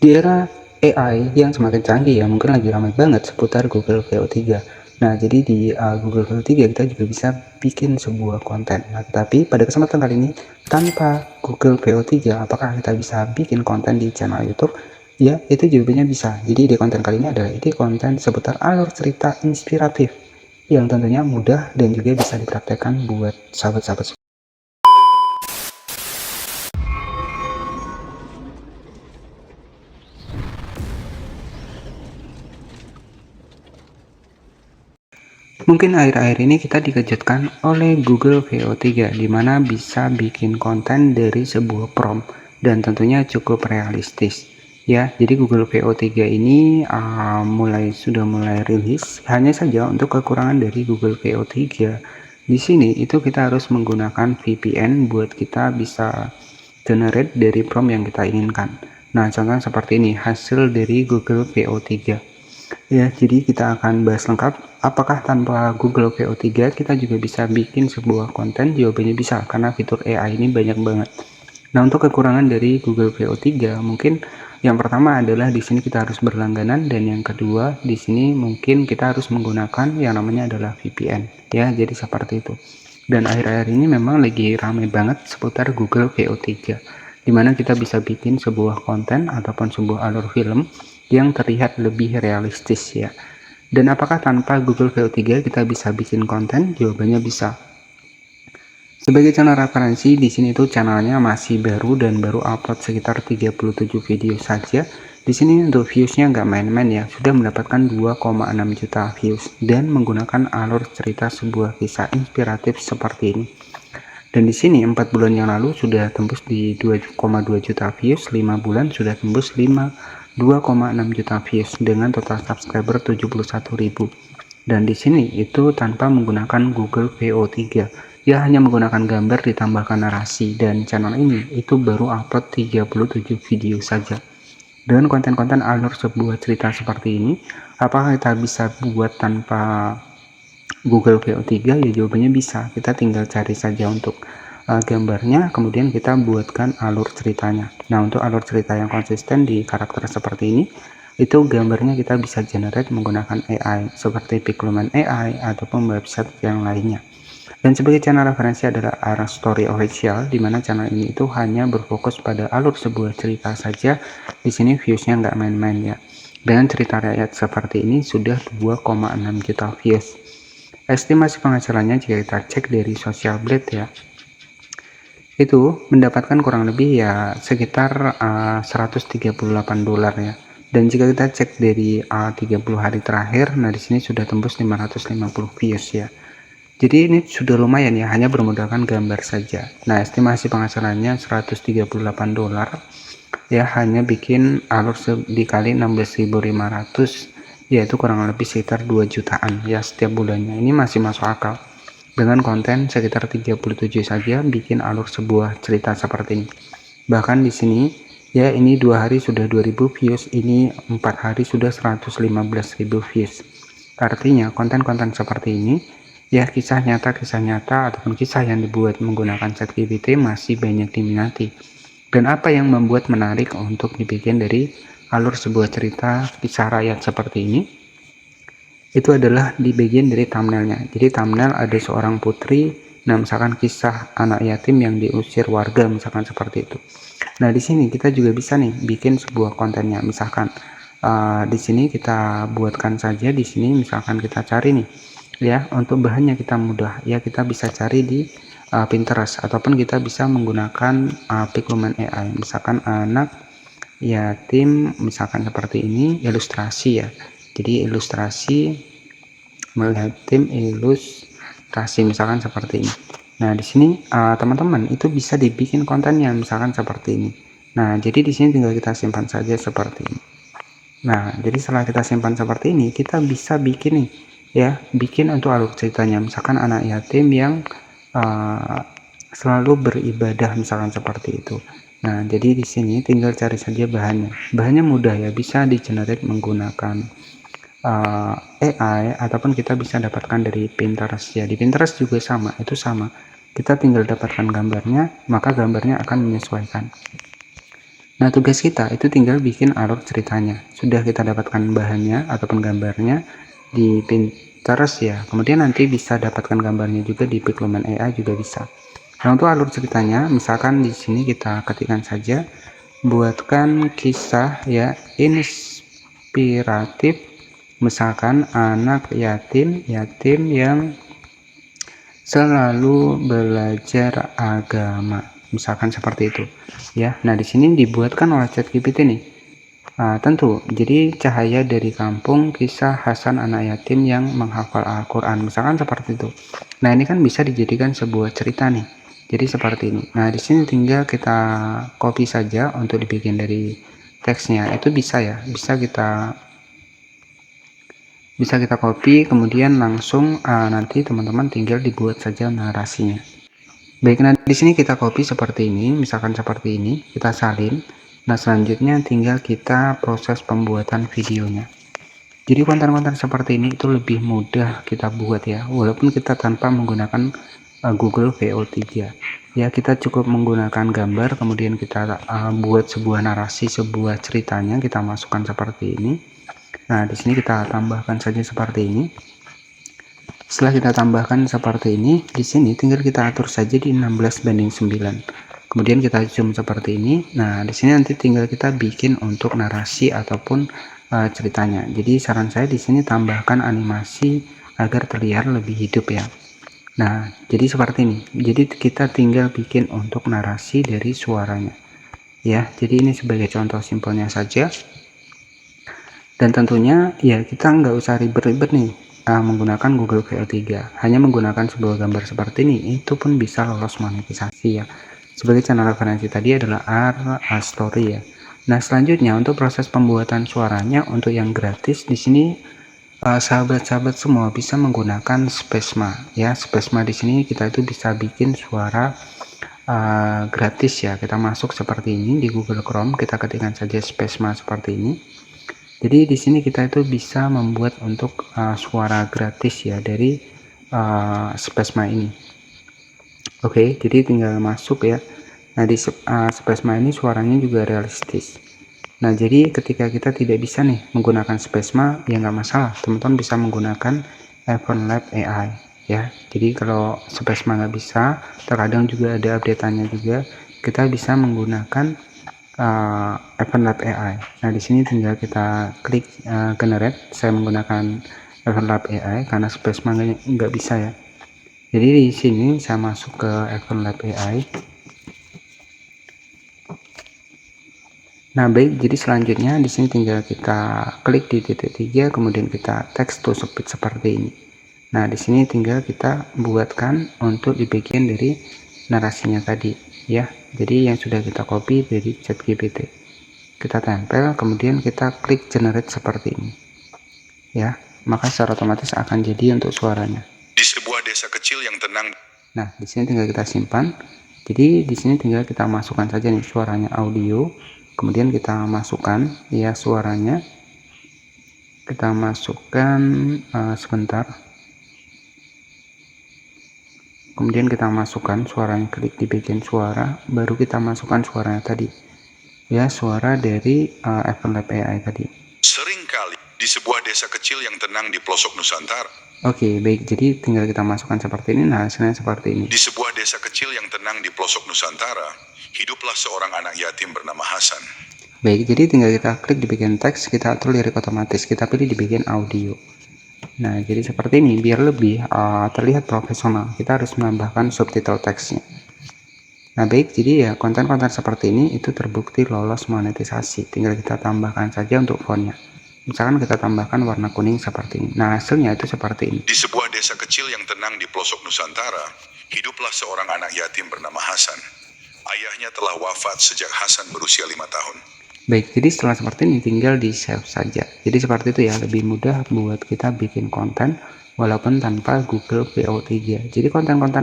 Di era AI yang semakin canggih ya, mungkin lagi ramai banget seputar Google VO3. Nah, jadi di Google VO3 kita juga bisa bikin sebuah konten. Nah, tapi pada kesempatan kali ini tanpa Google VO3, apakah kita bisa bikin konten di channel YouTube? Ya, itu jawabannya bisa. Jadi ide konten kali ini adalah ide konten seputar alur cerita inspiratif yang tentunya mudah dan juga bisa dipraktekkan buat sahabat-sahabat. Mungkin akhir-akhir ini kita dikejutkan oleh Google VO3, di mana bisa bikin konten dari sebuah prompt dan tentunya cukup realistis. Ya, jadi Google VO3 ini sudah mulai rilis. Hanya saja untuk kekurangan dari Google VO3 di sini itu kita harus menggunakan VPN buat kita bisa generate dari prompt yang kita inginkan. Nah, contohnya seperti ini hasil dari Google VO3. Ya, jadi kita akan bahas lengkap, apakah tanpa Google VO3 kita juga bisa bikin sebuah konten? Jawabannya bisa, karena fitur AI ini banyak banget. Nah, untuk kekurangan dari Google VO3 mungkin yang pertama adalah di sini kita harus berlangganan, dan yang kedua di sini mungkin kita harus menggunakan yang namanya adalah VPN. Ya, jadi seperti itu. Dan akhir-akhir ini memang lagi ramai banget seputar Google VO3, dimana kita bisa bikin sebuah konten ataupun sebuah alur film yang terlihat lebih realistis ya. Dan apakah tanpa Google VO3 kita bisa bikin konten? Jawabannya bisa. Sebagai channel referensi, di sini tuh channelnya masih baru dan baru upload sekitar 37 video saja. Di sini untuk viewsnya nggak main-main ya, sudah mendapatkan 2,6 juta views dan menggunakan alur cerita sebuah kisah inspiratif seperti ini. Dan di sini 4 bulan yang lalu sudah tembus di 2,2 juta views, 5 bulan sudah tembus 2,6 juta views dengan total subscriber 71.000. Dan di sini itu tanpa menggunakan Google VO3. Ya, hanya menggunakan gambar ditambahkan narasi, dan channel ini itu baru upload 37 video saja. Dengan konten-konten alur sebuah cerita seperti ini, apakah kita bisa buat tanpa Google VO3? Ya, jawabannya bisa. Kita tinggal cari saja untuk gambarnya, kemudian kita buatkan alur ceritanya. Nah, untuk alur cerita yang konsisten di karakter seperti ini, itu gambarnya kita bisa generate menggunakan AI seperti Pixelmator AI ataupun website yang lainnya. Dan sebagai channel referensi adalah Ara Story Official, di mana channel ini itu hanya berfokus pada alur sebuah cerita saja. Di sini viewsnya nggak main-main ya. Dengan cerita rakyat seperti ini sudah 2,6 juta views. Estimasi penghasilannya jika kita cek dari Social Blade ya, itu mendapatkan kurang lebih ya sekitar $138 ya. Dan jika kita cek dari 30 hari terakhir, nah di sini sudah tembus 550 views ya. Jadi ini sudah lumayan ya, hanya bermodalkan gambar saja. Nah, estimasi penghasilannya $138 ya, hanya bikin alur dikali 16.500, yaitu kurang lebih sekitar 2 jutaan ya setiap bulannya. Ini masih masuk akal. Dengan konten sekitar 37 saja bikin alur sebuah cerita seperti ini. Bahkan di sini ya, ini 2 hari sudah 2000 views, ini 4 hari sudah 115.000 views. Artinya konten-konten seperti ini ya, kisah nyata ataupun kisah yang dibuat menggunakan ChatGPT masih banyak diminati. Dan apa yang membuat menarik untuk dibikin dari alur sebuah cerita kisah rakyat seperti ini? Itu adalah di bagian dari thumbnailnya. Jadi thumbnail ada seorang putri, nah misalkan kisah anak yatim yang diusir warga, misalkan seperti itu. Nah, di sini kita juga bisa nih bikin sebuah kontennya. Misalkan di sini kita buatkan saja, di sini misalkan kita cari nih ya, untuk bahannya kita mudah ya, kita bisa cari di Pinterest, ataupun kita bisa menggunakan Pixelmator AI. Misalkan anak yatim, misalkan seperti ini, ilustrasi ya. Jadi ilustrasi melihat tim ilustrasi misalkan seperti ini. Nah, di sini teman-teman itu bisa dibikin kontennya misalkan seperti ini. Nah, jadi di sini tinggal kita simpan saja seperti ini. Nah, jadi setelah kita simpan seperti ini, kita bisa bikin nih ya, bikin untuk alur ceritanya. Misalkan anak yatim yang selalu beribadah misalkan seperti itu. Nah, jadi di sini tinggal cari saja bahannya. Bahannya mudah ya, bisa di-generate menggunakan AI ataupun kita bisa dapatkan dari Pinterest ya. Di Pinterest juga sama, itu sama. Kita tinggal dapatkan gambarnya, maka gambarnya akan menyesuaikan. Nah, tugas kita itu tinggal bikin alur ceritanya. Sudah kita dapatkan bahannya ataupun gambarnya di Pinterest ya. Kemudian nanti bisa dapatkan gambarnya juga di Pixelmator AI juga bisa. Nah, untuk alur ceritanya, misalkan di sini kita ketikkan saja, buatkan kisah ya inspiratif, misalkan anak yatim yang selalu belajar agama, misalkan seperti itu ya. Nah, di sini dibuatkan oleh ChatGPT nih. Tentu, jadi cahaya dari kampung, kisah Hasan anak yatim yang menghafal Al-Quran, misalkan seperti itu. Nah, ini kan bisa dijadikan sebuah cerita nih. Jadi seperti ini. Nah, di sini tinggal kita copy saja untuk dibikin dari teksnya. Itu bisa ya, bisa kita copy, kemudian langsung nanti teman-teman tinggal dibuat saja narasinya. Baik, nah di sini kita copy seperti ini, misalkan seperti ini, kita salin. Nah, selanjutnya tinggal kita proses pembuatan videonya. Jadi konten-konten seperti ini itu lebih mudah kita buat ya, walaupun kita tanpa menggunakan Google VO3. Ya, kita cukup menggunakan gambar, kemudian kita buat sebuah narasi, sebuah ceritanya, kita masukkan seperti ini. Nah, di sini kita tambahkan saja seperti ini. Setelah kita tambahkan seperti ini, di sini tinggal kita atur saja di 16:9. Kemudian kita zoom seperti ini. Nah, di sini nanti tinggal kita bikin untuk narasi ataupun ceritanya. Jadi saran saya di sini tambahkan animasi agar terlihat lebih hidup ya. Nah, jadi seperti ini. Jadi kita tinggal bikin untuk narasi dari suaranya. Ya, jadi ini sebagai contoh simpelnya saja. Dan tentunya ya kita nggak usah ribet-ribet nih menggunakan Google VO3, hanya menggunakan sebuah gambar seperti ini itu pun bisa lolos monetisasi ya. Sebagai channel referensi tadi adalah Story ya. Nah, selanjutnya untuk proses pembuatan suaranya untuk yang gratis di sini sahabat-sahabat semua bisa menggunakan Spesma ya. Spesma di sini kita itu bisa bikin suara gratis ya. Kita masuk seperti ini di Google Chrome, kita ketikkan saja Spesma seperti ini. Jadi di sini kita itu bisa membuat untuk suara gratis ya dari Spesma ini. Oke, jadi tinggal masuk ya. Nah, di Spesma ini suaranya juga realistis. Nah, jadi ketika kita tidak bisa nih menggunakan Spesma, ya nggak masalah, teman-teman bisa menggunakan EventLab AI ya. Jadi kalau Spesma nggak bisa, terkadang juga ada update-nya juga, kita bisa menggunakan EventLab AI. Nah, di sini tinggal kita klik generate. Saya menggunakan EventLab AI karena Spesma nggak bisa ya. Jadi di sini saya masuk ke EventLab AI. Nah, baik, jadi selanjutnya di sini tinggal kita klik di titik 3, kemudian kita text to speech seperti ini. Nah, di sini tinggal kita buatkan untuk dibikin dari narasinya tadi ya. Jadi yang sudah kita copy dari ChatGPT, kita tempel, kemudian kita klik generate seperti ini ya, maka secara otomatis akan jadi untuk suaranya. Di sebuah desa kecil yang tenang. Nah, di sini tinggal kita simpan. Jadi di sini tinggal kita masukkan saja nih suaranya audio, kemudian kita masukkan ya suaranya, kita masukkan sebentar, kemudian kita masukkan suaranya, klik di bagian suara, baru kita masukkan suaranya tadi ya, suara dari EventLab AI tadi. Seringkali di sebuah desa kecil yang tenang di pelosok Nusantara. Oke, baik, jadi tinggal kita masukkan seperti ini. Nah, hasilnya seperti ini. Di sebuah desa kecil yang tenang di pelosok Nusantara, hiduplah seorang anak yatim bernama Hasan. Baik, jadi tinggal kita klik di bagian teks, kita atur lirik otomatis, kita pilih di bagian audio. Nah, jadi seperti ini, biar lebih terlihat profesional, kita harus menambahkan subtitle teksnya. Nah, baik, jadi ya konten-konten seperti ini itu terbukti lolos monetisasi. Tinggal kita tambahkan saja untuk fontnya. Misalkan kita tambahkan warna kuning seperti ini. Nah, hasilnya itu seperti ini. Di sebuah desa kecil yang tenang di pelosok Nusantara, hiduplah seorang anak yatim bernama Hasan. Ayahnya telah wafat sejak Hasan berusia 5 tahun. Baik, jadi setelah seperti ini tinggal di save saja. Jadi seperti itu ya, lebih mudah buat kita bikin konten walaupun tanpa Google VO3. Jadi konten-konten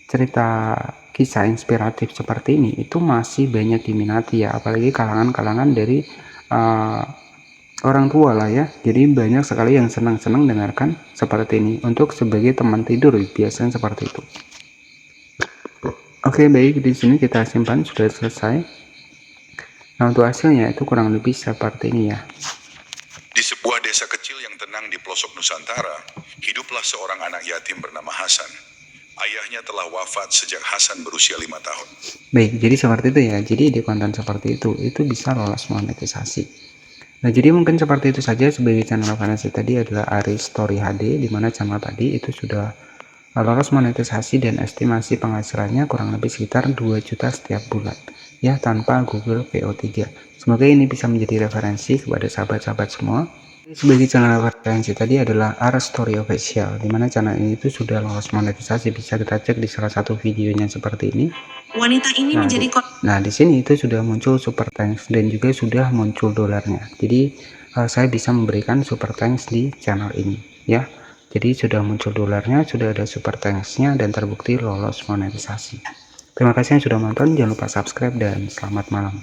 cerita kisah inspiratif seperti ini itu masih banyak diminati ya, apalagi kalangan-kalangan dari orang tua lah ya. Jadi banyak sekali yang senang-senang dengarkan seperti ini untuk sebagai teman tidur, biasanya seperti itu. Oke, baik, di sini kita simpan, sudah selesai. Nah, untuk hasilnya itu kurang lebih seperti ini ya. Di sebuah desa kecil yang tenang di pelosok Nusantara, hiduplah seorang anak yatim bernama Hasan. Ayahnya telah wafat sejak Hasan berusia 5 tahun. Baik, jadi seperti itu ya. Jadi di konten seperti itu bisa lolos monetisasi. Nah, jadi mungkin seperti itu saja sebagai channel referensi tadi adalah Aris Story HD, di mana channel tadi itu sudah lolos monetisasi dan estimasi penghasilannya kurang lebih sekitar 2 juta setiap bulan ya, tanpa Google VO3. Semoga ini bisa menjadi referensi kepada sahabat-sahabat semua. Sebagai channel referensi tadi adalah Aris Story Official, di mana channel ini itu sudah lolos monetisasi. Bisa kita cek di salah satu videonya seperti ini. Wanita ini menjadi Nah, di sini itu sudah muncul super thanks dan juga sudah muncul dolarnya. Jadi saya bisa memberikan super thanks di channel ini ya. Jadi sudah muncul dolarnya, sudah ada super thanks-nya dan terbukti lolos monetisasi. Terima kasih yang sudah menonton, jangan lupa subscribe dan selamat malam.